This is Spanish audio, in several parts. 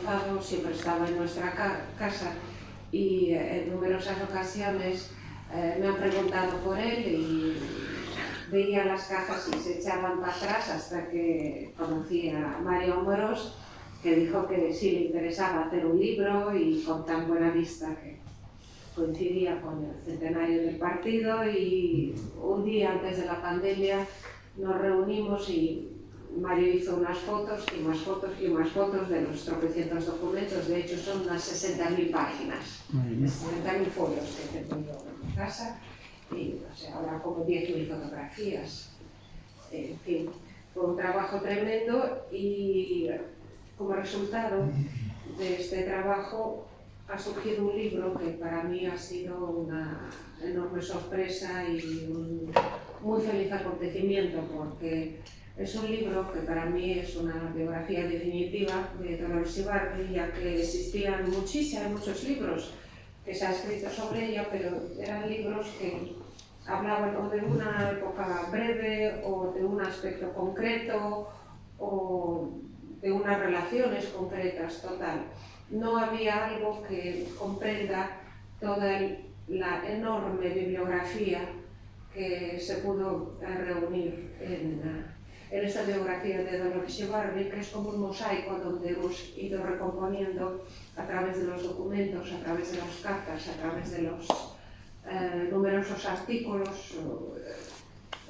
Gonzalo siempre estaba en nuestra casa y en numerosas ocasiones me han preguntado por él y veía las cajas y se echaban para atrás hasta que conocí a Mario Amorós, que dijo que sí le interesaba hacer un libro y con tan buena vista que coincidía con el centenario del partido, y un día antes de la pandemia nos reunimos y Mario hizo unas fotos y más fotos y más fotos de los tropecientos documentos. De hecho son unas 60.000 páginas, 60.000 folios que tengo yo en mi casa y o sea, habrá como 10.000 fotografías. En fin, fue un trabajo tremendo y como resultado de este trabajo ha surgido un libro que para mí ha sido una enorme sorpresa y un muy feliz acontecimiento, porque es un libro que para mí es una biografía definitiva de Dolores Ibarri, ya que existían muchos libros que se han escrito sobre ella, pero eran libros que hablaban o de una época breve o de un aspecto concreto o de unas relaciones concretas, total. No había algo que comprenda toda la enorme bibliografía que se pudo reunir en esta biografía de Dolores Ibarri, que es como un mosaico donde hemos ido recomponiendo a través de los documentos, a través de las cartas, a través de los numerosos artículos,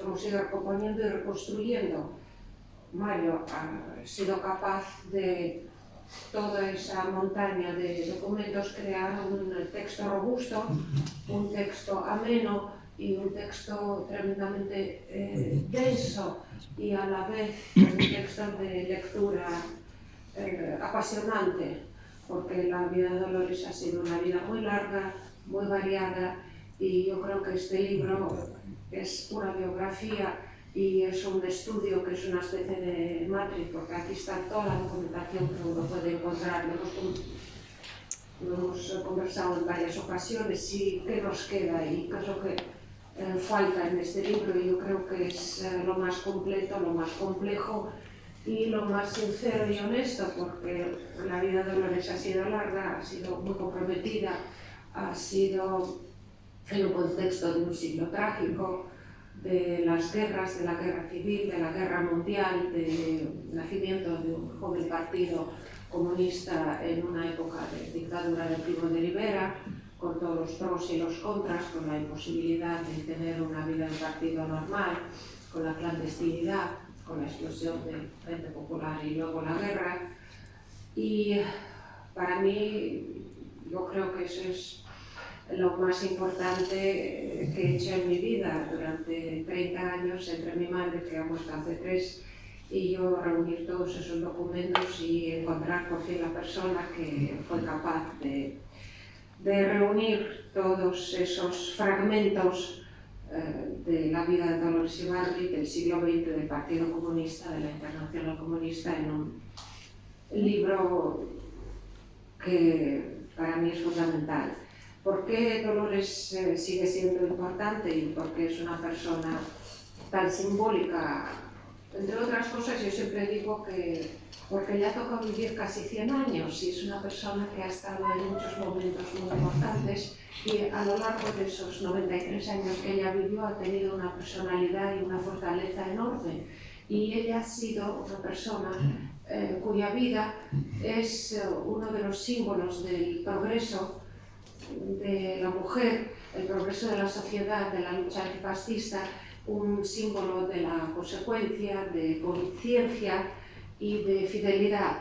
hemos ido recomponiendo y reconstruyendo. Mario ha sido capaz de toda esa montaña de documentos crear un texto robusto, un texto ameno y un texto tremendamente denso y a la vez un texto de lectura apasionante, porque la vida de Dolores ha sido una vida muy larga, muy variada, y yo creo que este libro es una biografía y es un estudio que es una especie de matriz, porque aquí está toda la documentación que uno puede encontrar. Lo hemos conversado en varias ocasiones y qué nos queda y qué es lo que falta en este libro, y yo creo que es lo más completo, lo más complejo y lo más sincero y honesto, porque la vida de Dolores ha sido larga, ha sido muy comprometida, ha sido en un contexto de un siglo trágico, de las guerras, de la guerra civil, de la guerra mundial, del nacimiento de un joven partido comunista en una época de dictadura de Primo de Rivera, con todos los pros y los contras, con la imposibilidad de tener una vida de partido normal, con la clandestinidad, con la explosión del Frente Popular y luego la guerra. Y para mí, yo creo que eso es lo más importante que he hecho en mi vida durante 30 años, entre mi madre, que ha muerto hace 3, y yo, reunir todos esos documentos y encontrar por fin la persona que fue capaz de reunir todos esos fragmentos de la vida de Dolores Ibarri, del siglo XX, del Partido Comunista, de la Internacional Comunista, en un libro que para mí es fundamental. ¿Por qué Dolores sigue siendo importante y por qué es una persona tan simbólica? Entre otras cosas, yo siempre digo que porque le ha tocado vivir casi 100 años y es una persona que ha estado en muchos momentos muy importantes, y a lo largo de esos 93 años que ella vivió ha tenido una personalidad y una fortaleza enorme, y ella ha sido una persona cuya vida es uno de los símbolos del progreso de la mujer, el progreso de la sociedad, de la lucha antifascista, un símbolo de la consecuencia, de conciencia y de fidelidad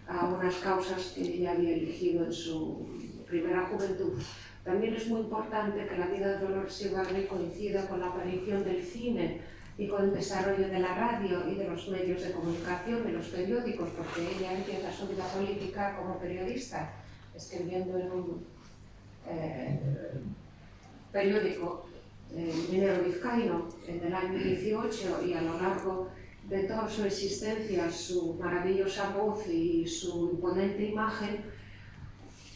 a unas causas que ella había elegido en su primera juventud. También es muy importante que la vida de Dolores Ibarri coincida con la aparición del cine y con el desarrollo de la radio y de los medios de comunicación, de los periódicos, porque ella empieza su vida política como periodista, escribiendo en un periódico minero vizcaíno en el año 18, y a lo largo de toda su existencia, su maravillosa voz y su imponente imagen,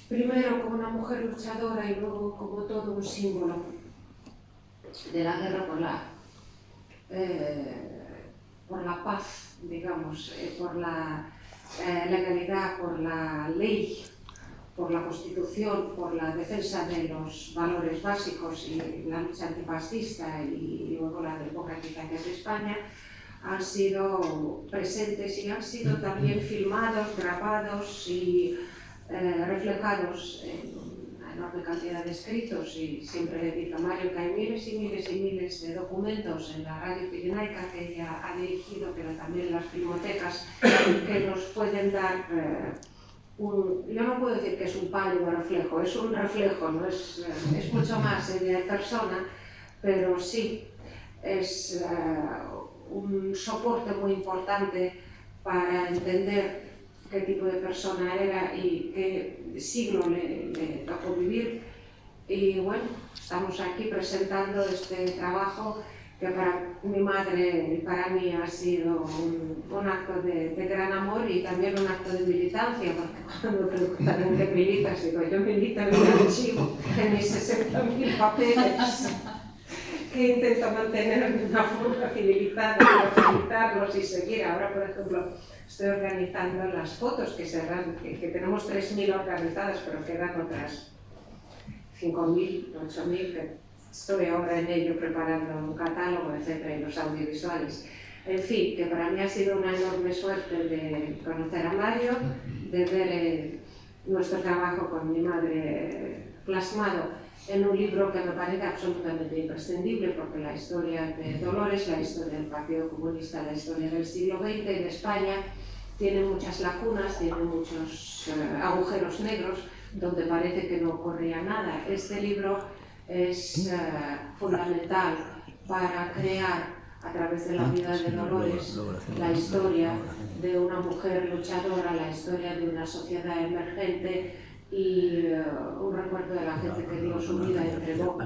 primero como una mujer luchadora y luego como todo un símbolo de la guerra por la paz, digamos, por la legalidad, por la ley, por la Constitución, por la defensa de los valores básicos y la lucha antifascista y luego la democrática que es de España, han sido presentes y han sido también filmados, grabados y reflejados en una enorme cantidad de escritos. Y siempre le digo a Mario que hay miles y miles y miles de documentos en la Radio Pirenaica que ella ha dirigido, pero también las filmotecas que nos pueden dar yo no puedo decir que es un pálido reflejo, es un reflejo, no es mucho más de persona, pero sí es un soporte muy importante para entender qué tipo de persona era y qué siglo le tocó vivir. Y bueno, estamos aquí presentando este trabajo que para mi madre y para mí ha sido un acto de gran amor y también un acto de militancia, porque cuando me preguntan en qué militas, digo, yo milito en el archivo, en mis 60.000 papeles, que intento mantener de una forma civilizada, organizarlos y seguir. Ahora, por ejemplo, estoy organizando las fotos que tenemos 3.000 organizadas, pero quedan otras 5.000, 8.000, que estoy ahora en ello preparando un catálogo, etcétera, y los audiovisuales. En fin, que para mí ha sido una enorme suerte de conocer a Mario, de ver nuestro trabajo con mi madre plasmado en un libro que me parece absolutamente imprescindible, porque la historia de Dolores, la historia del Partido Comunista, la historia del siglo XX en España, tiene muchas lacunas, tiene muchos agujeros negros, donde parece que no ocurría nada. Este libro es fundamental para crear, a través de la vida de Dolores, la historia de una mujer luchadora, la historia de una sociedad emergente y un recuerdo de la gente que dio su vida y entregó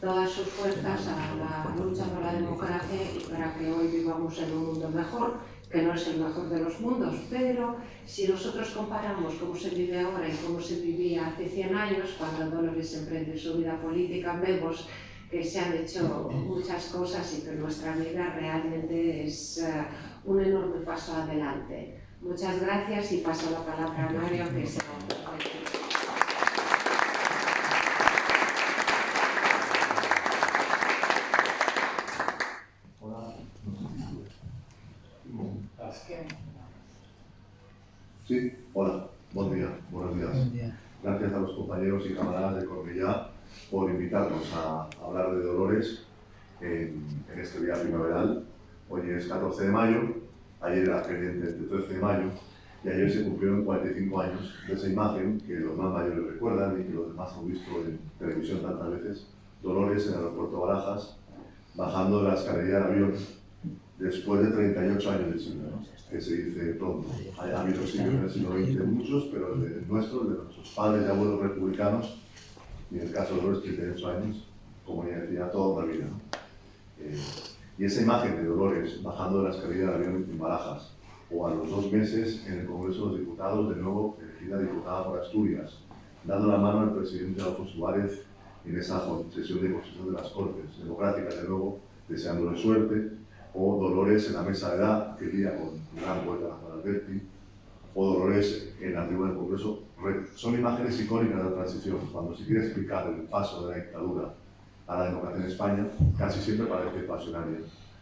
todas sus fuerzas a la lucha por la democracia y para que hoy vivamos en un mundo mejor, que no es el mejor de los mundos, pero si nosotros comparamos cómo se vive ahora y cómo se vivía hace 100 años, cuando Dolores emprende su vida política, vemos que se han hecho muchas cosas y que nuestra vida realmente es un enorme paso adelante. Muchas gracias y paso la palabra a Mario, que se va a Sí, hola, buenos días. Gracias a los compañeros y camaradas de Cornellá por invitarnos a hablar de Dolores en este día primaveral. Hoy es 14 de mayo, ayer era pendiente el 13 de mayo y ayer se cumplieron 45 años de esa imagen que los más mayores recuerdan y que los demás han visto en televisión tantas veces. Dolores en el aeropuerto Barajas, bajando de la escalerilla del avión después de 38 años de siglo, que se dice pronto. Ha habido siglos en el siglo XX muchos, pero el de nuestros, de nuestros padres y abuelos republicanos, y en el caso de Dolores 38 años, como ya decía, toda una vida, ¿no? Y esa imagen de Dolores bajando de la escalerilla del avión en Barajas, o a los 2 meses en el Congreso de los Diputados, de nuevo elegida diputada por Asturias, dando la mano al presidente Adolfo Suárez en esa sesión de construcción de las Cortes Democráticas, de nuevo, deseándole suerte, o Dolores en la mesa de edad, que día con gran vuelta a Juan Alberti, o Dolores en la tribuna del Congreso. Son imágenes icónicas de la transición. Cuando se quiere explicar el paso de la dictadura a la democracia en España, casi siempre parece pasionaria,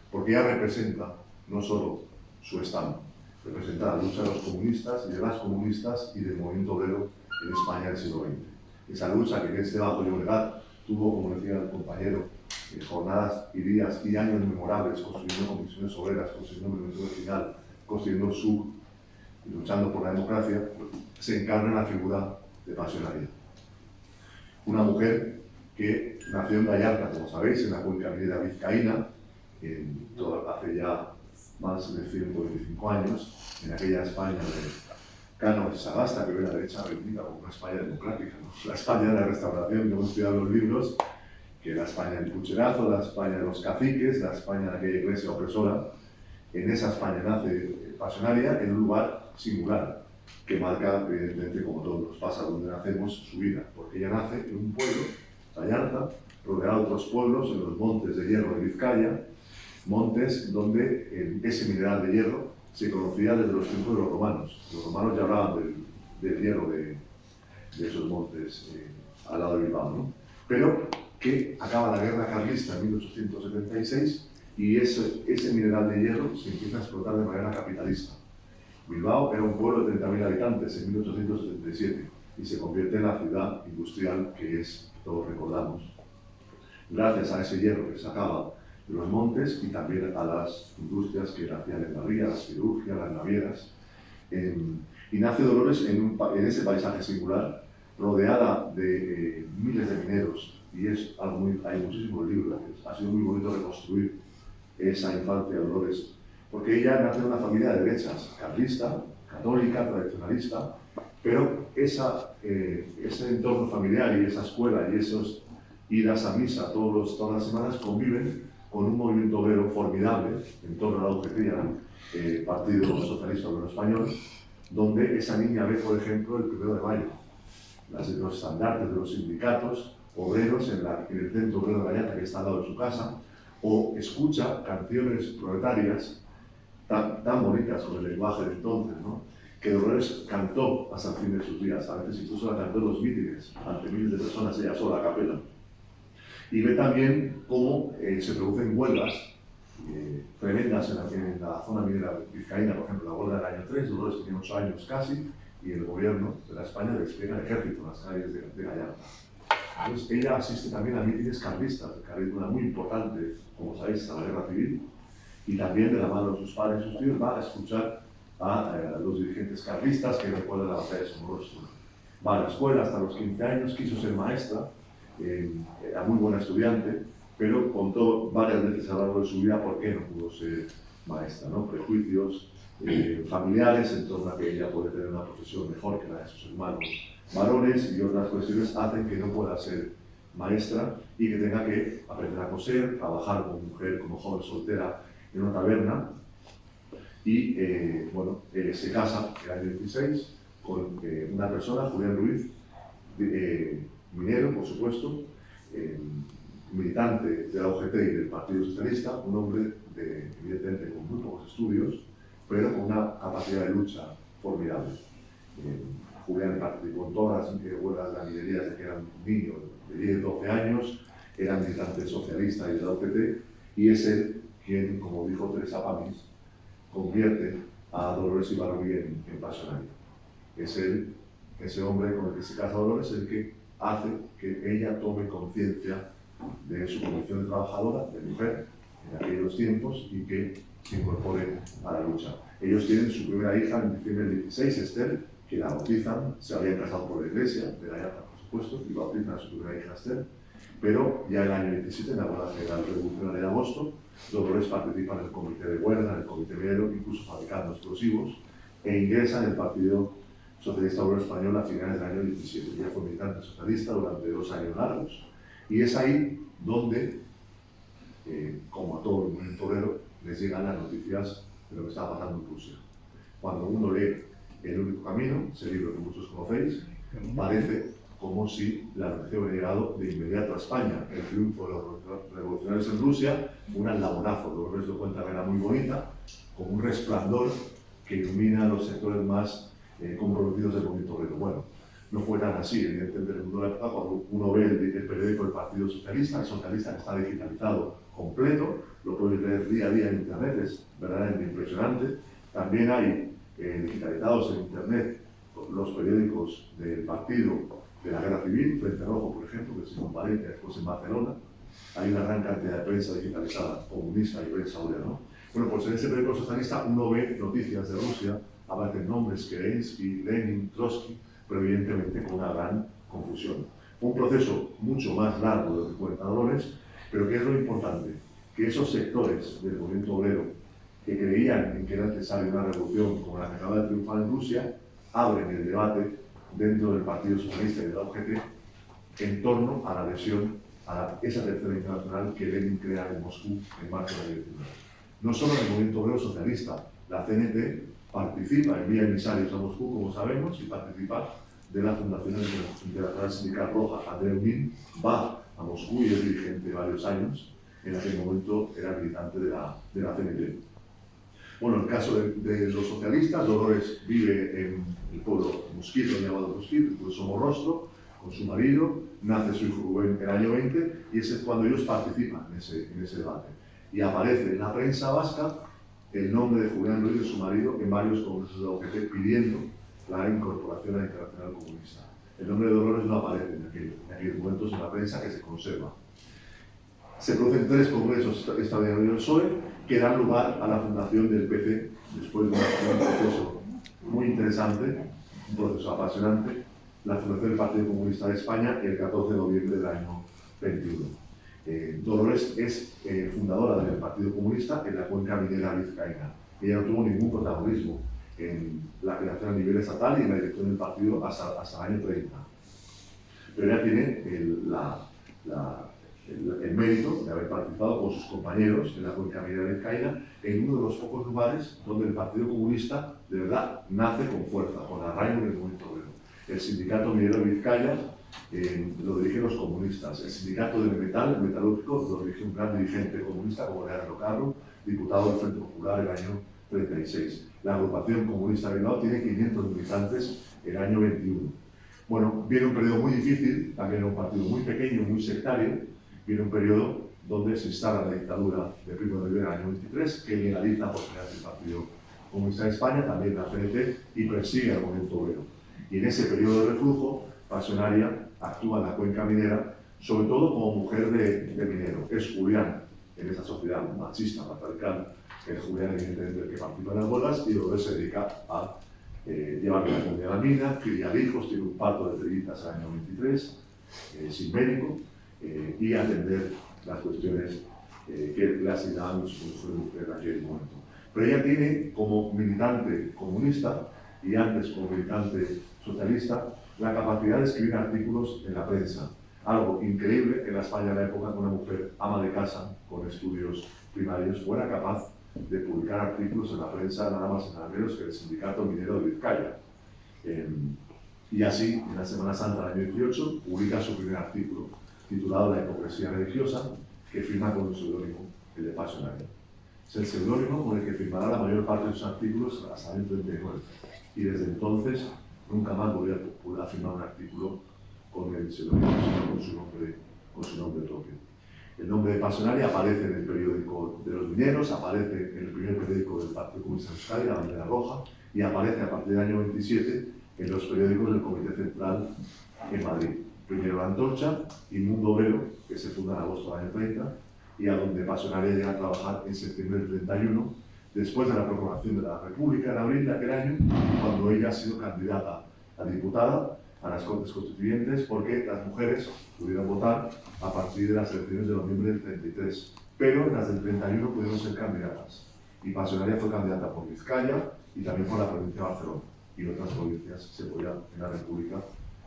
porque ella representa no solo su estampa, representa la lucha de los comunistas y de las comunistas y del movimiento obrero en España del siglo XX. Esa lucha que en este Bajo Llobregat tuvo, como decía el compañero, jornadas y días y años memorables construyendo comisiones obreras, construyendo el movimiento vecinal, construyendo el sur y luchando por la democracia, se encarna en la figura de Pasionaria. Una mujer que nació en Vallarta, como sabéis, en la cuenca minera vizcaína, hace ya más de 125 años, en aquella España de Cano y Sagasta, que hoy la derecha reivindica como una España democrática, ¿no? La España de la Restauración, que hemos estudiado en los libros, que la España del pucherazo, la España de los caciques, la España de aquella iglesia opresora. En esa España nace Pasionaria en un lugar singular, que marca, evidentemente, como todos nos pasa donde nacemos, su vida, porque ella nace en un pueblo, Vallarta, rodeado de otros pueblos, en los montes de hierro de Vizcaya, montes donde ese mineral de hierro se conocía desde los tiempos de los romanos. Los romanos ya hablaban del hierro de esos montes al lado de Bilbao, ¿no? Pero que acaba la guerra carlista en 1876 y ese mineral de hierro se empieza a explotar de manera capitalista. Bilbao era un pueblo de 30.000 habitantes en 1877 y se convierte en la ciudad industrial que es, todos recordamos, gracias a ese hierro que se sacaba de los montes y también a las industrias que hacían en la ría, las cirugías, las navieras. Y nace Dolores en ese paisaje singular, rodeada de miles de mineros, y hay muchísimos libros. Ha sido muy bonito reconstruir esa infancia de Dolores, porque ella nace en una familia de derechas, carlista, católica, tradicionalista, pero ese entorno familiar y esa escuela y esos idas a misa todas las semanas conviven con un movimiento obrero formidable en torno a la UGT y al Partido Socialista Obrero Español, donde esa niña ve, por ejemplo, el 1 de mayo, los estandartes de los sindicatos obreros en el centro obrero de Vallata, que está al lado de su casa, o escucha canciones proletarias tan bonitas con el lenguaje de entonces, ¿no? Que Dolores cantó hasta el fin de sus días. A veces incluso la cantó en los mítines, ante miles de personas, ella sola, a capela. Y ve también cómo se producen huelgas tremendas en la zona minera vizcaína, por ejemplo, la huelga del año 3, Dolores tenía 8 años casi, y el gobierno de la España despliega el ejército en las calles de Gallarta. Entonces, ella asiste también a mítines carlistas, de carácter muy importante, como sabéis, a la guerra civil, y también de la mano de sus padres y sus tíos va a escuchar a los dirigentes carlistas que recuerdan la batalla de Somorrostro. Va a la escuela hasta los 15 años, quiso ser maestra, era muy buena estudiante, pero contó varias veces a lo largo de su vida por qué no pudo ser maestra, ¿no? Prejuicios familiares en torno a que ella puede tener una profesión mejor que la de sus hermanos varones y otras cuestiones hacen que no pueda ser maestra y que tenga que aprender a coser, trabajar como mujer, como joven soltera en una taberna y se casa en el año 16 con una persona, Julián Ruiz, minero, por supuesto, militante de la UGT y del Partido Socialista, un hombre evidentemente con muy pocos estudios, pero con una capacidad de lucha formidable. Julián participó en todas las huelgas de la minería desde que era un niño de 10, 12 años, era militante socialista y de la UGT, y es él quien, como dijo Teresa Pamis, convierte a Dolores Ibarruri en pasionaria. Es él, ese hombre con el que se casa Dolores, el que hace que ella tome conciencia de su condición de trabajadora, de mujer, en aquellos tiempos, y que se incorpore a la lucha. Ellos tienen su primera hija en diciembre del 16, Esther, que la bautizan, se habían casado por la iglesia de Gallarta, por supuesto, y bautizan a su primera hija Esther, pero ya el año 17, en la Huelga General Revolucionaria de agosto, Dolores participa en el comité de huelga, en el comité minero, incluso fabricando explosivos, e ingresa en el Partido Socialista Obrero Español a finales del año 17. Ella fue militante socialista durante 2 años largos, y es ahí donde, como a todo el movimiento obrero, les llegan las noticias de lo que estaba pasando en Rusia. Cuando uno lee El único camino, ese libro que muchos conocéis, parece como si la noticia hubiera llegado de inmediato a España. El triunfo de los revolucionarios en Rusia fue un aldabonazo. Dolores lo cuenta que era muy bonita, como un resplandor que ilumina a los sectores más comprometidos del movimiento obrero. Bueno, no fue tan así, evidentemente, en el mundo de la época, cuando uno ve el periódico del Partido Socialista, el socialista que está digitalizado completo, lo puedes leer día a día en Internet, es verdaderamente impresionante. También hay digitalizados en Internet los periódicos del partido de la Guerra Civil, Frente Rojo, por ejemplo, que se compara después en Barcelona. Hay una gran cantidad de prensa digitalizada, comunista y prensa obrera, ¿no? Bueno, pues en ese periódico socialista uno ve noticias de Rusia, aparecen nombres, Kerensky, Lenin, Trotsky, pero evidentemente con una gran confusión. Fue un proceso mucho más largo de lo que cuenta Dolores, pero ¿qué es lo importante? Que esos sectores del movimiento obrero que creían en que era necesaria una revolución como la que acaba de triunfar en Rusia, abren el debate dentro del Partido Socialista y de la UGT en torno a la adhesión a esa tercera internacional que Lenin crea en Moscú en marzo del 19. No solo en el movimiento obrero socialista, la CNT participa, envía emisarios a Moscú, como sabemos, y participa de la Fundación Internacional Sindical Roja. Andreu Nin va a Moscú y es dirigente varios años, en aquel momento era militante de la CNT. Bueno, en el caso de los socialistas, Dolores vive en el pueblo Mosquito, llamado Mosquito, el pueblo Somorrostro, con su marido, nace su hijo Rubén en el año 20 y ese es cuando ellos participan en ese debate. Y aparece en la prensa vasca el nombre de Julián Ruiz, de su marido, en varios congresos de la OGT pidiendo la incorporación a la Internacional Comunista. El nombre de Dolores no aparece en aquellos momentos en la prensa, que se conserva. Se producen 3 congresos extraordinarios del PSOE que dan lugar a la fundación del PC, después de un proceso muy interesante, un proceso apasionante, la fundación del Partido Comunista de España el 14 de noviembre del año 21. Dolores es fundadora del Partido Comunista en la cuenca minera vizcaína. Ella no tuvo ningún protagonismo en la creación a nivel estatal y en la dirección del partido hasta el año 30. Pero ella tiene el mérito de haber participado con sus compañeros en la cuenca minera vizcaína en uno de los pocos lugares donde el Partido Comunista de verdad nace con fuerza, con arraigo en el movimiento obrero. El sindicato minero de Vizcaya lo dirigen los comunistas. El sindicato del metal, el metalúrgico, lo dirige un gran dirigente comunista como Leandro Carro, diputado del Frente Popular en el año 36. La agrupación comunista de Bilbao tiene 500 militantes en el año 21. Bueno, viene un periodo muy difícil, también un partido muy pequeño, muy sectario, viene un periodo donde se instala la dictadura de Primo de Rivera en el año 23, que legaliza por primera vez el Partido Comunista de España, también la CNT, y persigue al movimiento obrero. Y en ese periodo de reflujo, Pasionaria actúa en la cuenca minera, sobre todo como mujer de minero. Es Julián, en esa sociedad machista, patriarcal, es Julián, evidentemente, el que participa en las bodas, y luego se dedica a llevar la comida a la mina, criar hijos, tiene un parto de trillizas al año 23, sin médico, y atender las cuestiones que le asignaban su mujer en aquel momento. Pero ella tiene, como militante comunista y antes como militante socialista, la capacidad de escribir artículos en la prensa. Algo increíble que en la España de la época, una mujer ama de casa con estudios primarios fuera capaz de publicar artículos en la prensa nada más y nada menos que el Sindicato Minero de Vizcaya. Y así, en la Semana Santa del año 18, publica su primer artículo, titulado La hipocresía religiosa, que firma con un seudónimo, el de Pasionaria. Es el seudónimo con el que firmará la mayor parte de sus artículos hasta el 39. Y desde entonces nunca más volvió a firmar un artículo con el seudónimo, sino con su nombre propio. El nombre de Pasionaria aparece en el periódico de los mineros, aparece en el primer periódico del Partido Comunista de Euskadi, La Bandera Roja, y aparece a partir del año 27 en los periódicos del Comité Central en Madrid. Primero La Antorcha y Mundo Obrero, que se funda en agosto del año 30, y a donde Pasionaria llega a trabajar en septiembre del 31, después de la proclamación de la República en abril de aquel año, cuando ella ha sido candidata a diputada a las Cortes Constituyentes, porque las mujeres pudieron votar a partir de las elecciones de noviembre del 33, pero en las del 31 pudieron ser candidatas. Y Pasionaria fue candidata por Vizcaya y también por la provincia de Barcelona. Y en otras provincias se podía, en la República,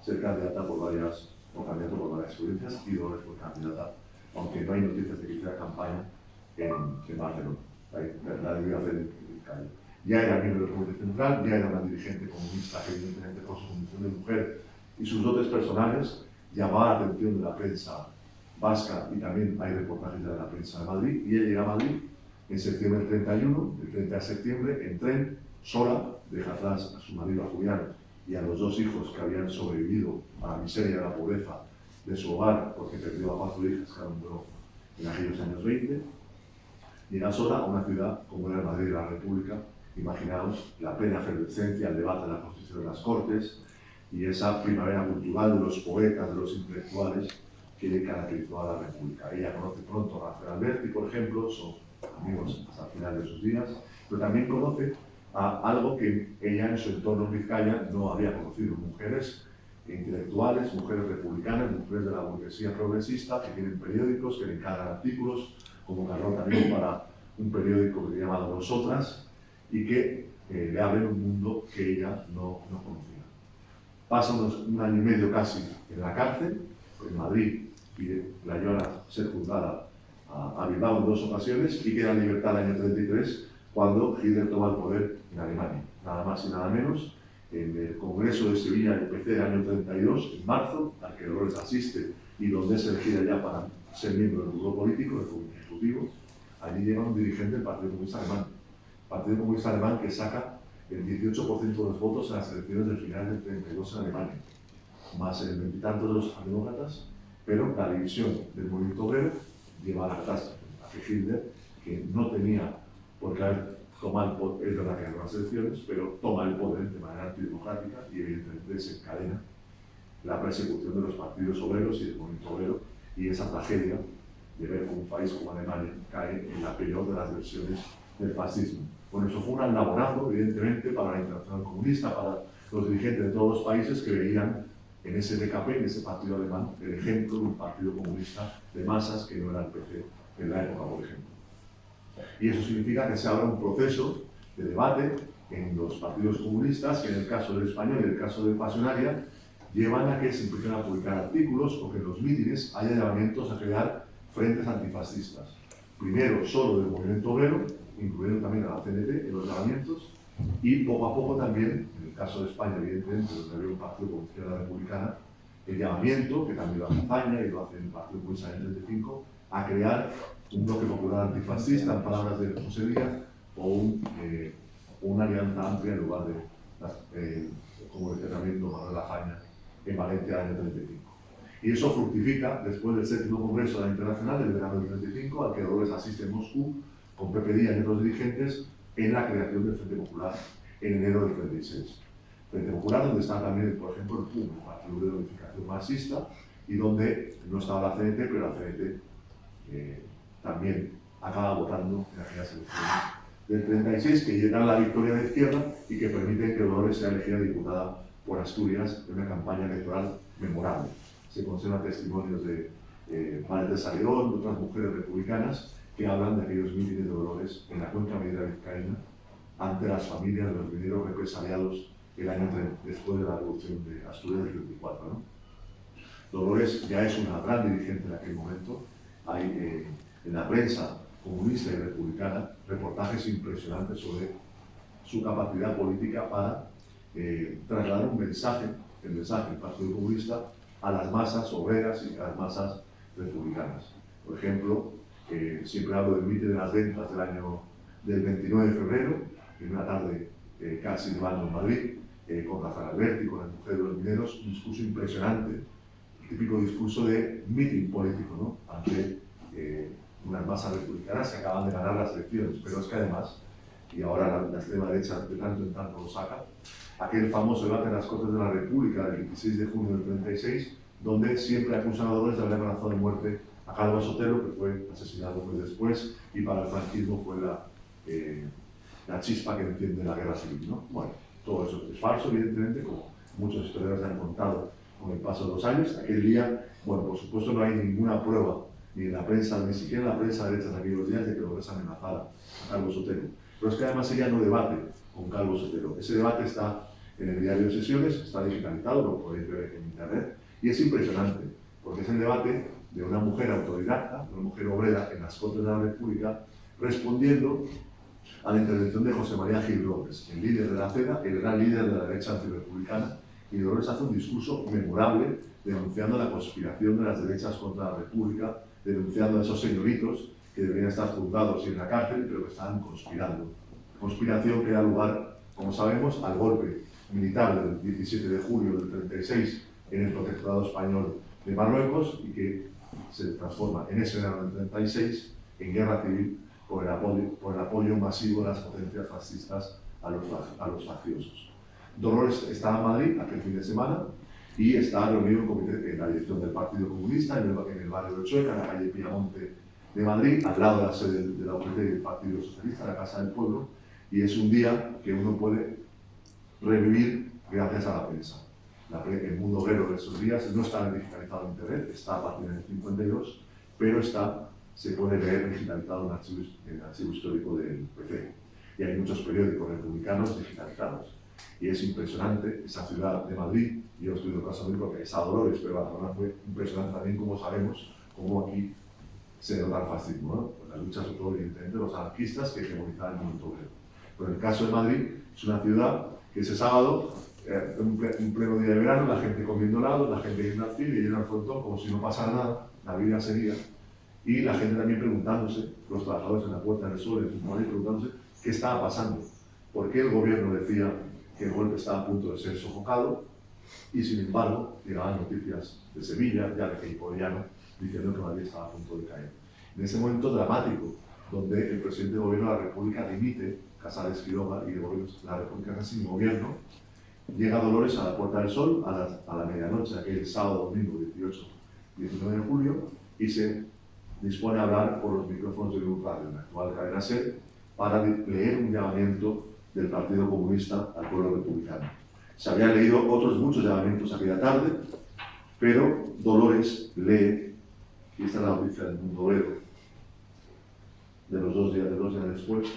ser candidata por varias, o candidato por varias provincias, y Dolores fue candidata, aunque no hay noticias de que hiciera campaña en Barcelona. La debió hacer en Vizcaya. Ya era miembro del Comité Central, ya era una dirigente comunista que, evidentemente, por su condición de mujer y sus dotes personales, llamaba la atención de la prensa vasca, y también hay reportajes de la prensa de Madrid. Y ella llega a Madrid en septiembre del 31, el 30 de septiembre, en tren, sola, deja atrás a su marido, a Julián, y a los 2 hijos que habían sobrevivido a la miseria y a la pobreza de su hogar, porque perdió a 4 hijas que eran en aquellos años 20. Llega sola a una ciudad como era Madrid de la República. Imaginaos la plena efervescencia, el debate de la Constitución de las Cortes y esa primavera cultural de los poetas, de los intelectuales que caracterizó a la República. Ella conoce pronto a Rafael Alberti, por ejemplo, son amigos hasta el final de sus días, pero también conoce a algo que ella en su entorno en Vizcaya no había conocido: mujeres intelectuales, mujeres republicanas, mujeres de la burguesía progresista que tienen periódicos, que le encargan artículos, como Carlota también para un periódico que se llama Nosotras, y que le abren un mundo que ella no conocía. Pasa un año y medio casi en la cárcel, en Madrid, y la llevan a ser juzgada a Bilbao en 2 ocasiones, y queda en libertad el año 33, cuando Hitler toma el poder en Alemania, nada más y nada menos, en el Congreso de Sevilla del PC del año 32, en marzo, al que Dolores asiste y donde es elegida ya para ser miembro del grupo político, del Comité Ejecutivo. Allí llega un dirigente del Partido Comunista Alemán, Partido Comunista Alemán que saca el 18% de los votos en las elecciones del final del 32 en Alemania, más el 20 y tantos de los socialdemócratas, pero la división del movimiento obrero lleva a la catástrofe, a que Hitler, que no tenía por qué haber tomado el poder, es verdad que ganó las elecciones, pero toma el poder de manera antidemocrática y evidentemente desencadena la persecución de los partidos obreros y del movimiento obrero, y esa tragedia de ver cómo un país como Alemania cae en la peor de las versiones del fascismo. Bueno, eso fue un laborazo, evidentemente, para la Internacional Comunista, para los dirigentes de todos los países que veían en ese DKP, en ese partido alemán, el ejemplo de un partido comunista de masas que no era el PC en la época, por ejemplo. Y eso significa que se abre un proceso de debate en los partidos comunistas, que en el caso del español y en el caso de Pasionaria, llevan a que se empiecen a publicar artículos o que en los mítines haya llamamientos a crear frentes antifascistas. Primero solo del movimiento obrero, incluyendo también a la CNT en los llamamientos, y poco a poco también, en el caso de España, evidentemente, donde había un partido como Izquierda Republicana, el llamamiento, que también lo hace España y lo hace el Partido Comunista en el 35, a crear un bloque popular antifascista, en palabras de José Díaz, o una alianza amplia en lugar de, como decía también don Manuel Lafaña, en Valencia en el año 35. Y eso fructifica después del 7º Congreso de la Internacional del verano del 35, al que Dolores asiste en Moscú, con Pepe Díaz y otros dirigentes, en la creación del Frente Popular en enero del 36. Frente Popular donde está también, por ejemplo, el PUM, el Partido de Unificación Marxista, y donde no estaba la CNT, pero la CNT también acaba votando en aquellas elecciones del 36, que llegan a la victoria de la izquierda y que permiten que Dolores sea elegida diputada por Asturias en una campaña electoral memorable. Se conservan testimonios de María de Saledón, de otras mujeres republicanas, que hablan de aquellos mítines de Dolores en la cuenca minera vizcaína ante las familias de los mineros represaliados el año después de la revolución de Asturias del 34, ¿no? Dolores ya es una gran dirigente en aquel momento. Hay en la prensa comunista y republicana reportajes impresionantes sobre su capacidad política para trasladar un mensaje, el mensaje del Partido Comunista, a las masas obreras y a las masas republicanas. Por ejemplo, siempre hablo del mitin de las ventas del 29 de febrero, en una tarde casi nevando en Madrid, con Rafael Alberti, con la mujer de los mineros, un discurso impresionante, el típico discurso de mitin político, ¿no? Ante unas masas republicanas que acaban de ganar las elecciones, pero es que además, y ahora la extrema derecha de tanto en tanto lo saca, aquel famoso debate en las Cortes de la República del 26 de junio del 36, donde siempre acusan a Dolores de haber amenazado de muerte a Calvo Sotelo, que fue asesinado un mes después, y para el franquismo fue la chispa que enciende la guerra civil, ¿no? Bueno, todo eso es falso, evidentemente, como muchos historiadores han contado con el paso de los años. Aquel día, bueno, por supuesto no hay ninguna prueba, ni en la prensa, ni siquiera en la prensa derecha de aquellos días, de que Dolores amenazara a Calvo Sotelo. Pero es que además ella no debate con Calvo Sotelo. Ese debate está en el diario de sesiones, está digitalizado, lo podéis ver en internet, y es impresionante, porque es el debate de una mujer autodidacta, una mujer obrera en las Cortes de la República, respondiendo a la intervención de José María Gil López, el líder de la CEDA, el gran líder de la derecha antirepublicana, y Dolores hace un discurso memorable denunciando la conspiración de las derechas contra la República, denunciando a esos señoritos que deberían estar juzgados y en la cárcel, pero que estaban conspirando. Conspiración que da lugar, como sabemos, al golpe militar del 17 de julio del 36 en el protectorado español de Marruecos y que se transforma en ese verano del 36 en guerra civil por el apoyo masivo de las potencias fascistas a los facciosos. Dolores está en Madrid aquel fin de semana y está reunido en la dirección del Partido Comunista en el barrio de Chueca, en la calle Piamonte de Madrid, al lado de la sede de la UGT y del Partido Socialista, la Casa del Pueblo, y es un día que uno puede revivir gracias a la prensa. El mundo obrero de esos días no está digitalizado en internet, está a partir del 52, pero se puede leer digitalizado en el archivo histórico del PC. Y hay muchos periódicos republicanos digitalizados. Y es impresionante esa ciudad de Madrid, y yo estoy de caso porque es a Dolores, pero Barcelona fue impresionante también, como sabemos, cómo aquí se nota el fascismo, ¿no? Pues la lucha sobre todo evidentemente de los anarquistas que hegemonizaban el movimiento obrero. Pero en el caso de Madrid, es una ciudad que ese sábado, un pleno día de verano, la gente comiendo helado, la gente yendo al cine y yendo al frontón como si no pasara nada, la vida seguía, y la gente también preguntándose, los trabajadores en la Puerta del Sol, en Madrid, preguntándose qué estaba pasando, por qué el gobierno decía que el golpe estaba a punto de ser sofocado, y sin embargo llegaban noticias de Sevilla, ya de Queipollano, diciendo que Madrid estaba a punto de caer. En ese momento dramático, donde el presidente del gobierno de la República dimite, Casares Quiroga, y el gobierno de la República casi sin gobierno, llega Dolores a la Puerta del Sol a la medianoche, aquel sábado, domingo, 18-19 de julio, y se dispone a hablar por los micrófonos de Luz Radio, en la actual cadena SER, para leer un llamamiento del Partido Comunista al pueblo republicano. Se habían leído otros muchos llamamientos aquella tarde, pero Dolores lee, y esta es la noticia del Mundo Obrero, de dos días después,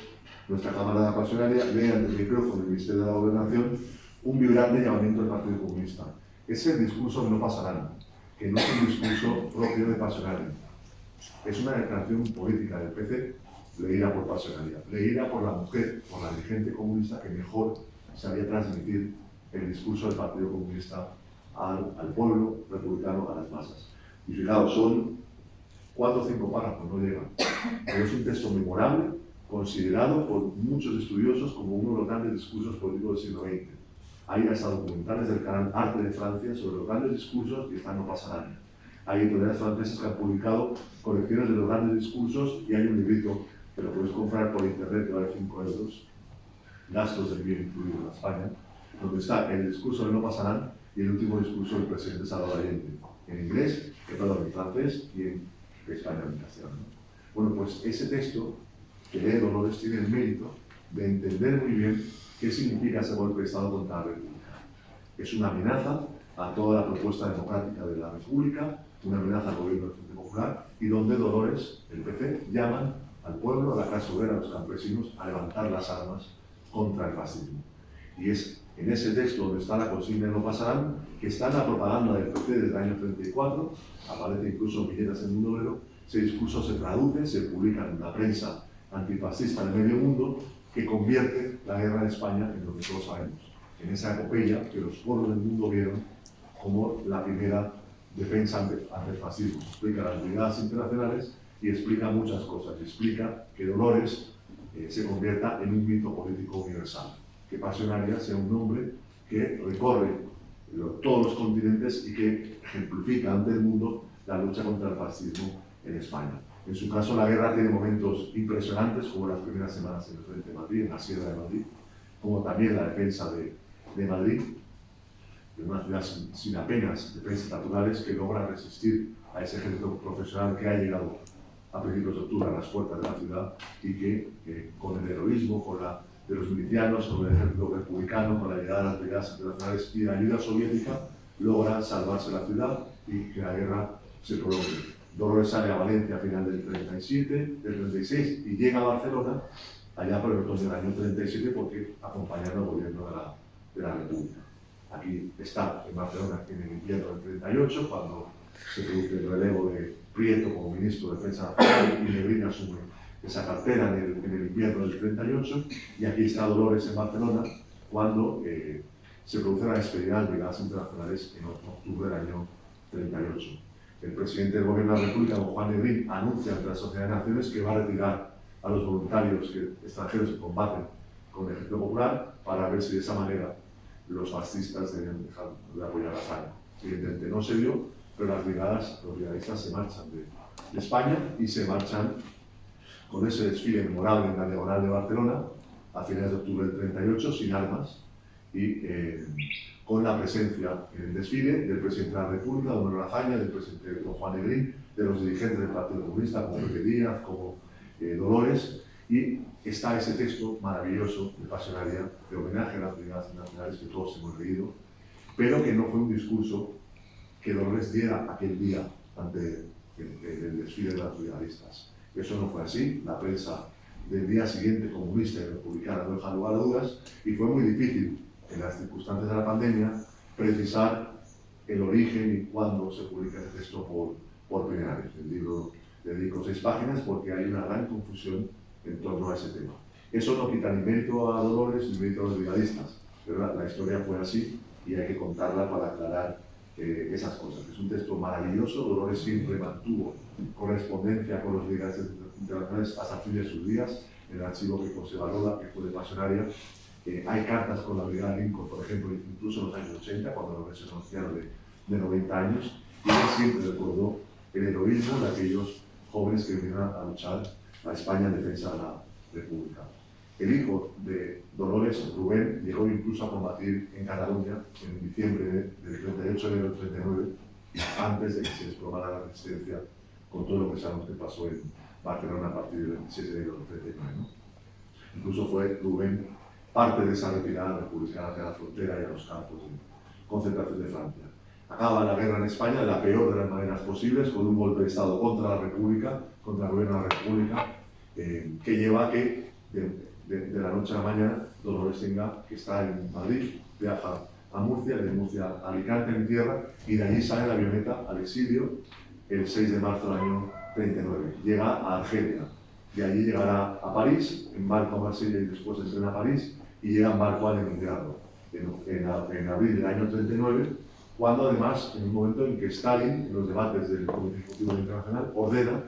nuestra camarada pasionaria lee ante el micrófono del Ministerio de la Gobernación un vibrante llamamiento del Partido Comunista. Es el discurso que no pasarán, que no es un discurso propio de Pasionaria. Es una declaración política del PC, leída por Pasionaria, leída por la mujer, por la dirigente comunista que mejor sabía transmitir el discurso del Partido Comunista al pueblo republicano, a las masas. Y fijaos, son 4 o 5 párrafos, no llegan. Pero es un texto memorable, considerado por muchos estudiosos como uno de los grandes discursos políticos del siglo XX. Hay hasta documentales del canal Arte de Francia sobre los grandes discursos y están no pasarán. Hay editoriales francesas que han publicado colecciones de los grandes discursos y hay un librito que lo puedes comprar por internet que vale 5 euros, gastos del bien incluido en España, donde está el discurso de no pasarán y el último discurso del presidente Salvador Allende, en inglés, en francés y en español, en castellano. Bueno, pues ese texto que lee Dolores tiene el mérito de entender muy bien qué significa ese golpe de Estado contra la República. Es una amenaza a toda la propuesta democrática de la República, una amenaza al gobierno del Frente Popular, y donde Dolores, el PP, llaman al pueblo, a la clase obrera, a los campesinos, a levantar las armas contra el fascismo. Y es en ese texto donde está la consigna de no pasarán, que está en la propaganda del PP desde el año 34, aparece incluso en billetes en Mundo Obrero, ese discurso se traduce, se publica en la prensa antifascista del medio mundo, que convierte la guerra de España en lo que todos sabemos, en esa epopeya que los pueblos del mundo vieron como la primera defensa ante el fascismo. Explica las brigadas internacionales y explica muchas cosas. Y explica que Dolores se convierta en un mito político universal, que Pasionaria sea un nombre que recorre todos los continentes y que ejemplifica ante el mundo la lucha contra el fascismo en España. En su caso, la guerra tiene momentos impresionantes, como las primeras semanas en el frente de Madrid, en la Sierra de Madrid, como también la defensa de Madrid, en una ciudad sin apenas defensas naturales, que logra resistir a ese ejército profesional que ha llegado a principios de octubre a las puertas de la ciudad y que con el heroísmo, con la de los milicianos, con el ejército republicano, con la llegada de las brigadas internacionales y la ayuda soviética, logra salvarse la ciudad y que la guerra se prolongue. Dolores sale a Valencia a final del 37, del 36 y llega a Barcelona allá por el otoño del año 37 porque acompañando al gobierno de la República. Aquí está en Barcelona en el invierno del 38, cuando se produce el relevo de Prieto como ministro de Defensa Nacional y Negrín asume esa cartera en el invierno del 38, y aquí está Dolores en Barcelona cuando se produce la despedida de las brigadas internacionales en octubre del año 38. El presidente del gobierno de la República, don Juan Negrín, anuncia ante la Sociedad de Naciones que va a retirar a los voluntarios extranjeros que combaten con el ejército popular para ver si de esa manera los fascistas debían dejar de apoyar a España. Evidentemente no se dio, pero los brigadistas se marchan de España y se marchan con ese desfile memorable en la Diagonal de Barcelona a finales de octubre del 38, sin armas, y con la presencia en el desfile del presidente de la República, don Manuel Azaña, del presidente don Juan Negrín, de los dirigentes del Partido Comunista, como Pepe Díaz, como Dolores, y está ese texto maravilloso de Pasionaria, de homenaje a las brigadas nacionales que todos hemos leído, pero que no fue un discurso que Dolores diera aquel día ante el desfile de las brigadistas. Eso no fue así. La prensa del día siguiente, comunista y republicana, no deja lugar a dudas, y fue muy difícil, en las circunstancias de la pandemia, precisar el origen y cuándo se publica el texto por primera vez. El libro le dedico 6 páginas porque hay una gran confusión en torno a ese tema. Eso no quita ni mérito a Dolores ni mérito a los brigadistas, pero la historia fue así y hay que contarla para aclarar esas cosas. Es un texto maravilloso. Dolores siempre mantuvo correspondencia con los brigadistas internacionales hasta el fin de sus días. en el archivo que conserva Lola, que fue de Pasionaria, hay cartas con la brigada Lincoln, por ejemplo, incluso en los años 80, cuando Dolores era un anciano de 90 años, y él siempre recordó el heroísmo de aquellos jóvenes que vinieron a luchar a España en defensa de la República. El hijo de Dolores, Rubén, llegó incluso a combatir en Cataluña en diciembre del 38 del 39, antes de que se desplomara la resistencia con todo lo que sabemos que pasó en Barcelona a partir del 27 de enero del 39. ¿no? Incluso fue Rubén parte de esa retirada republicana hacia la frontera y a los campos de concentración de Francia. Acaba la guerra en España de la peor de las maneras posibles, con un golpe de Estado contra la República, contra el gobierno de la República, que lleva a que de la noche a la mañana Dolores tenga que estar en Madrid, viaja a Murcia, de Murcia a Alicante en tierra, y de allí sale la avioneta al exilio el 6 de marzo del año 39. Llega a Argelia, de allí llegará a París, en barco a Marsella y después entrena a París, y llega en barco a Leningrado en abril del año 39, cuando además, en un momento en que Stalin, en los debates del Comité Ejecutivo Internacional, ordena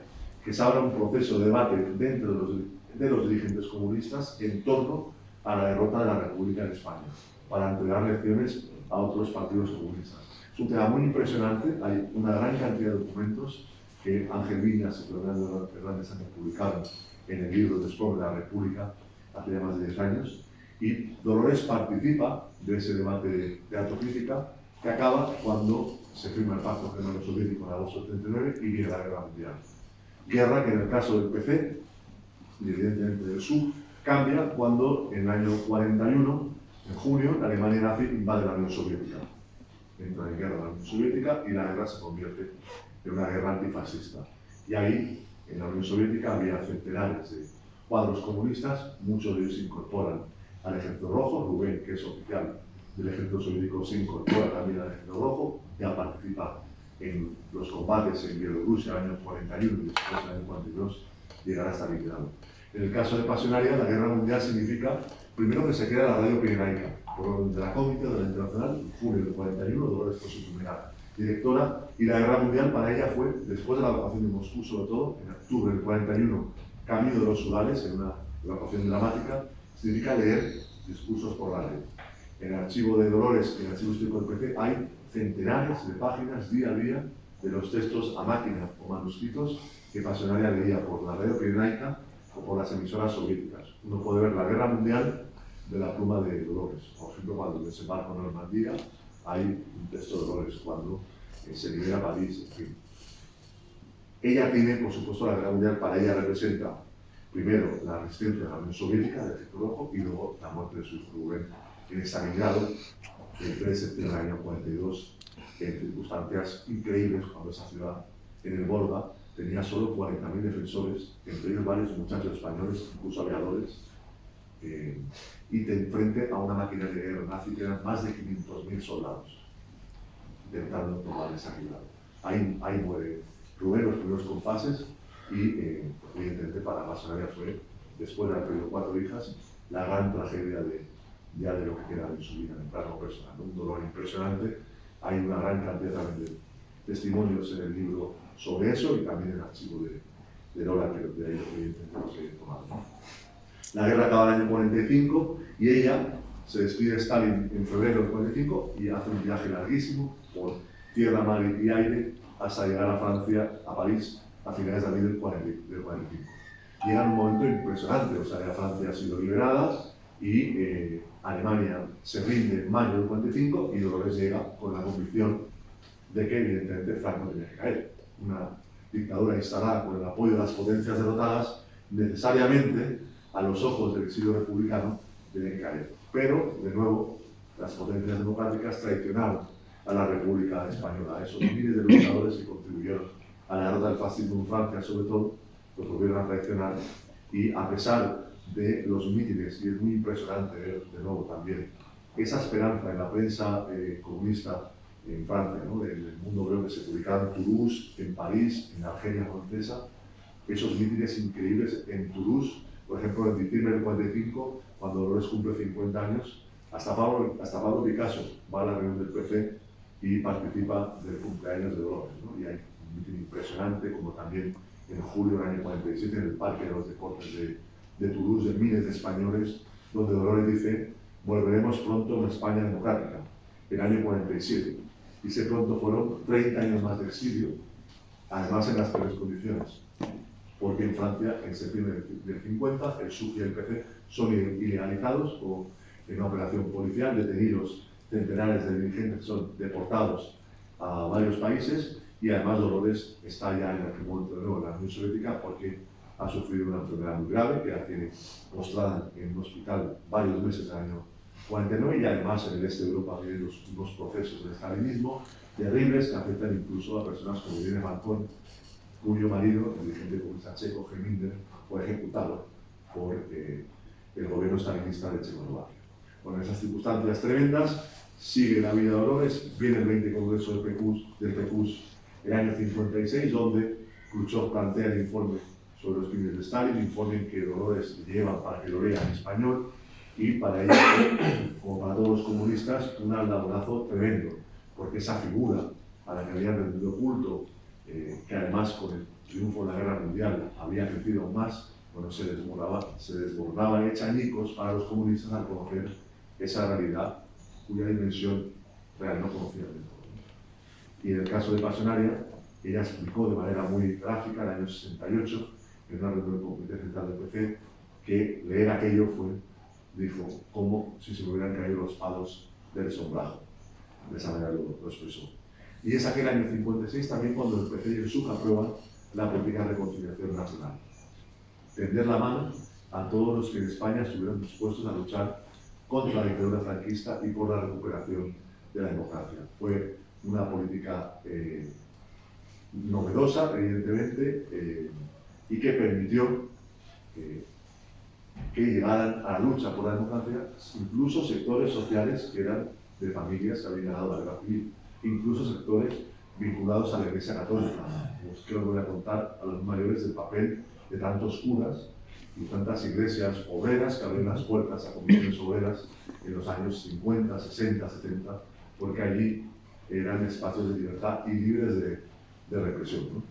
que se abra un proceso de debate dentro de los dirigentes comunistas en torno a la derrota de la República en España, para entregar lecciones a otros partidos comunistas. Es un tema muy impresionante, hay una gran cantidad de documentos que Ángel Viñas y Fernando Hernández han publicado en el libro Después de la República hace ya más de 10 años, y Dolores participa de ese debate de autocrítica que acaba cuando se firma el Pacto Germano-Soviético en agosto del 39 y viene la Guerra Mundial. Guerra que en el caso del PC, y evidentemente del sur, cambia cuando en el año 41, en junio, la Alemania nazi invade la Unión Soviética. Entra en guerra la Unión Soviética y la guerra se convierte en una guerra antifascista. Y ahí, en la Unión Soviética, había centenares de cuadros comunistas, muchos de ellos se incorporan al Ejército Rojo. Rubén, que es oficial del Ejército Soviético, se incorpora también al Ejército Rojo, ya participa en los combates en Bielorrusia en el año 41 y después en el año 42 llegará a estar liquidado. En el caso de Pasionaria, la Guerra Mundial significa, primero, que se crea la Radio Pirenaica, por orden de la Comité de la Internacional, en julio del 41, Dolores fue su primera directora, y la Guerra Mundial para ella fue, después de la evacuación de Moscú, sobre todo, en octubre del 41, Camino de los Urales, en una evacuación dramática, significa leer discursos por la red. En el archivo de Dolores, en el archivo histórico del PC, hay centenares de páginas día a día de los textos a máquina o manuscritos que Pasionaria leía por la radio pirenaica o por las emisoras soviéticas. Uno puede ver la Guerra Mundial de la pluma de Dolores. Por ejemplo, cuando desembarca en Normandía, hay un texto de Dolores, cuando se libera París, en fin. Ella tiene, por supuesto, la Guerra Mundial para ella representa, primero, la resistencia de la Unión Soviética, del Ejército Rojo, y luego la muerte de su hijo Rubén en Stalingrado, el 3 de septiembre del año 42, en circunstancias increíbles, cuando esa ciudad, en el Volga, tenía solo 40.000 defensores, entre ellos varios muchachos españoles, incluso aviadores, y frente a una maquinaria de guerra nazi que eran más de 500.000 soldados, intentando tomar esa ciudad. Ahí muere Rubén, los primeros compases, y evidentemente para Pasionaria fue, después de haber perdido 4 hijas, la gran tragedia de lo que queda en su vida en el plano personal, ¿no? Un dolor impresionante. Hay una gran cantidad también de testimonios en el libro sobre eso y también en el archivo de Lola, que de ahí evidentemente lo que he tomado, ¿no? La guerra acaba en el año 45 y ella se despide de Stalin en febrero del 45 y hace un viaje larguísimo por tierra, mar y aire hasta llegar a Francia, a París, a finales de abril del 45. Llega en un momento impresionante, o sea, ya Francia ha sido liberada y Alemania se rinde en mayo del 45 y Dolores llega con la convicción de que evidentemente Franco tenía que caer. Una dictadura instalada con el apoyo de las potencias derrotadas, necesariamente, a los ojos del exilio republicano, tiene que caer. Pero, de nuevo, las potencias democráticas traicionaron a la República Española, a esos miles de luchadores que contribuyeron a la derrota del fascismo en Francia, sobre todo, los volvieron a traicionar, y a pesar de los mítines, y es muy impresionante ver de nuevo también esa esperanza en la prensa comunista en Francia, ¿no? Del mundo obrero que se publicaba en Toulouse, en París, en Argelia francesa, esos mítines increíbles en Toulouse, por ejemplo, en diciembre del 45, cuando Dolores cumple 50 años, hasta Pablo Picasso va a la reunión del PC y participa del cumpleaños de Dolores, ¿no? Y hay un mitin impresionante, como también en julio del año 47 en el Parque de los Deportes de Toulouse, de miles de españoles, donde Dolores dice: volveremos pronto a una España democrática, el año 47. Y ese pronto fueron 30 años más de exilio, además en las peores condiciones, porque en Francia, en septiembre del 50, el SUC y el PC son ilegalizados o en una operación policial, detenidos centenares de dirigentes, son deportados a varios países, y además Dolores está ya en el momento de nuevo en la Unión Soviética porque ha sufrido una enfermedad muy grave que la tiene postrada en un hospital varios meses del año 49, y además en el este de Europa vienen unos procesos de estalinismo terribles que afectan incluso a personas como Irene Falcón, cuyo marido, el dirigente comunista checo Geminder, fue ejecutado por el gobierno estalinista de Checoslovaquia. Con esas circunstancias tremendas, sigue la vida de Dolores, viene el 20 Congreso del PQS el año 56, donde Khrushchev plantea el informe sobre los crímenes de Stalin, informe que Dolores lleva para que lo lea en español, y para ella, como para todos los comunistas, un aldabonazo tremendo, porque esa figura a la que habían rendido culto, que además con el triunfo de la Guerra Mundial había crecido aún más, bueno, se desbordaban hecha añicos para los comunistas al conocer esa realidad cuya dimensión real no conocían del todo. Y en el caso de Pasionaria, ella explicó de manera muy gráfica, en el año 68, en una reunión del Comité Central del PC, que leer aquello fue, dijo, como si se me hubieran caído los palos del sombrajo. De esa manera lo expresó. Y es aquel año 56 también cuando el PC y el SUC aprueban la política de reconciliación nacional. Tender la mano a todos los que en España estuvieron dispuestos a luchar contra la dictadura franquista y por la recuperación de la democracia. Fue una política novedosa, evidentemente, y que permitió que llegaran a la lucha por la democracia incluso sectores sociales que eran de familias que habían ganado la guerra civil, incluso sectores vinculados a la Iglesia Católica. Os quiero volver a contar a los mayores del papel de tantos curas y tantas iglesias obreras que abrieron las puertas a comisiones obreras en los años 50, 60, 70, porque allí eran espacios de libertad y libres de represión, ¿no?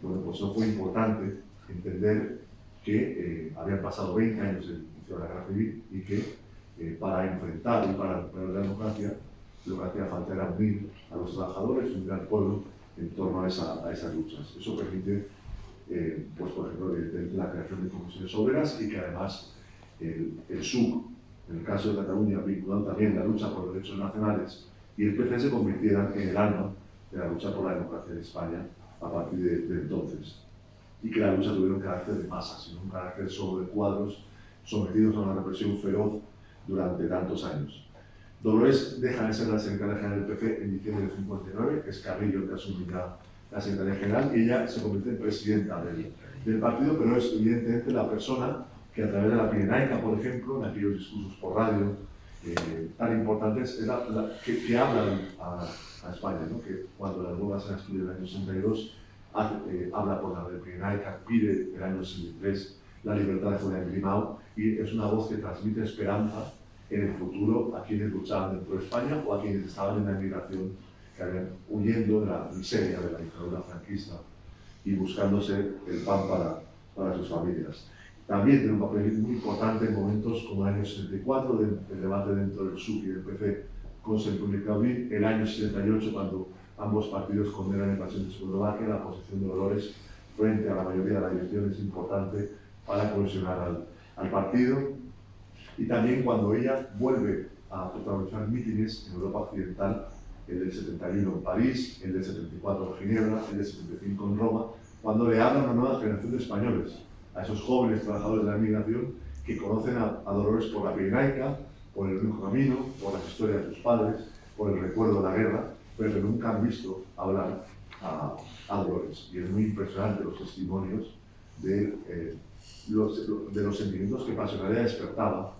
Bueno, pues eso fue importante entender que habían pasado 20 años del inicio de la guerra civil y que para enfrentar y para recuperar la democracia lo que hacía falta era unir a los trabajadores, unir al pueblo en torno a esas luchas. Eso permite, pues por ejemplo, la creación de comisiones obreras y que además el SUC, en el caso de Cataluña, vinculado también la lucha por los derechos nacionales, y el PC se convirtieran en el alma de la lucha por la democracia en España a partir de entonces. Y que la lucha tuviera un carácter de masa, sino un carácter solo de cuadros sometidos a una represión feroz durante tantos años. Dolores deja de ser la secretaria general del PC en diciembre del 59, es Carrillo el que asume la secretaría general, y ella se convierte en presidenta del partido, pero es evidentemente la persona que a través de la Pirenaica, por ejemplo, en aquellos discursos por radio tan importantes, es que hablan a España, ¿no? Que cuando las huelgas se estudian en el año 62, habla por la Pirenaica, pide el año 63 la libertad de Julián Grimau, y es una voz que transmite esperanza en el futuro a quienes luchaban dentro de España o a quienes estaban en la emigración, que habían huyendo de la miseria de la dictadura franquista y buscándose el pan para sus familias. También tiene un papel muy importante en momentos como el año 64, del debate dentro del SUC y del PC con Saint-Paul Claudí, el año 68, cuando ambos partidos condenan la invasión de Checoslovaquia, la posición de Dolores frente a la mayoría de la dirección es importante para cohesionar al partido. Y también cuando ella vuelve a protagonizar mítines en Europa Occidental, el del 71 en París, el del 74 en Ginebra, el del 75 en Roma, cuando le hablan a una nueva generación de españoles, a esos jóvenes trabajadores de la inmigración que conocen a Dolores por la Pirenaica, por el único camino, por las historias de sus padres, por el recuerdo de la guerra, pero que nunca han visto hablar a Dolores. Y es muy impresionante los testimonios de los sentimientos que Pasionaria despertaba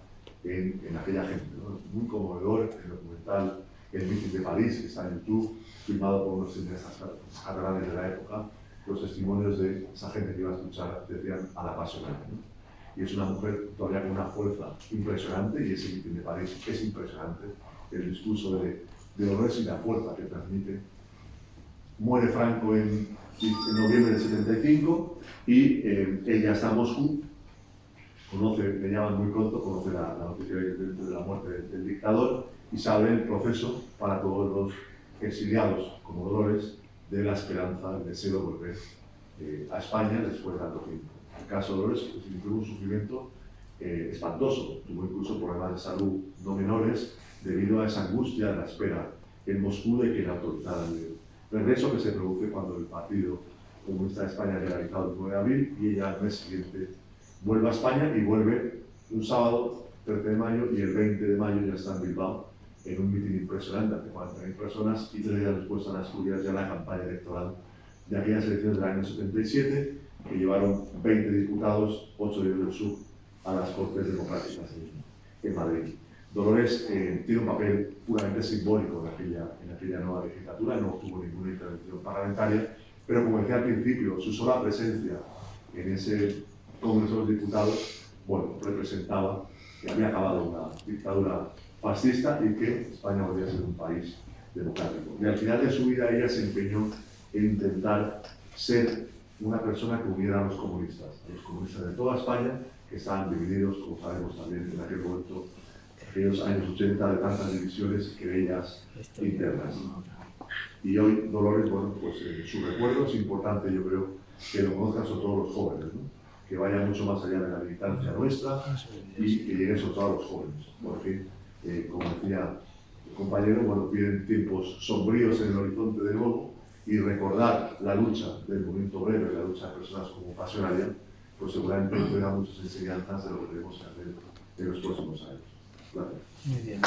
en aquella gente, ¿no? Muy conmovedor el documental El mitin de París, que está en YouTube, filmado por unos cineastas catalanes de la época, los testimonios de esa gente que iba a escuchar decían a la Pasionaria, ¿no? Y es una mujer todavía con una fuerza impresionante, y ese mitin de París es impresionante, el discurso de Dolores y la fuerza que transmite. Muere Franco en noviembre del 75 y ella está en Moscú, me llaman muy pronto, conoce la noticia de la muerte del dictador y se abre el proceso para todos los exiliados como Dolores de la esperanza, el deseo de volver a España después de tanto tiempo. El caso de Dolores significó un sufrimiento espantoso, tuvo incluso problemas de salud no menores debido a esa angustia de la espera en Moscú de que le autorizaran el regreso que se produce cuando el Partido Comunista de España es legalizado el 9 de abril y ella al mes siguiente vuelve a España y vuelve un sábado 13 de mayo y el 20 de mayo ya está en Bilbao en un mitin impresionante ante 40.000 personas y 3 días después en Asturias ya la campaña electoral de aquellas elecciones del año 77 que llevaron 20 diputados, 8 de ellos del sur, a las Cortes Democráticas en Madrid. Dolores tiene un papel puramente simbólico en aquella nueva legislatura, no tuvo ninguna intervención parlamentaria, pero como decía al principio, su sola presencia en ese Congreso de los Diputados, bueno, representaba que había acabado una dictadura fascista y que España volvía a ser un país democrático. Y al final de su vida ella se empeñó en intentar ser una persona que uniera a los comunistas de toda España, que estaban divididos, como sabemos también en aquel momento, aquellos años 80 de tantas divisiones y querellas internas. Y hoy Dolores, bueno, pues su recuerdo es importante, yo creo, que lo conozcan sobre todo los jóvenes, ¿no? Que vaya mucho más allá de la militancia nuestra y que llegue sobre todo a los jóvenes. Por fin, como decía el compañero, bueno, vienen tiempos sombríos en el horizonte de nuevo y recordar la lucha del movimiento obrero y la lucha de personas como Pasionaria, pues seguramente nos da muchas enseñanzas de lo que tenemos que hacer en los próximos años. Gracias. Muy bien.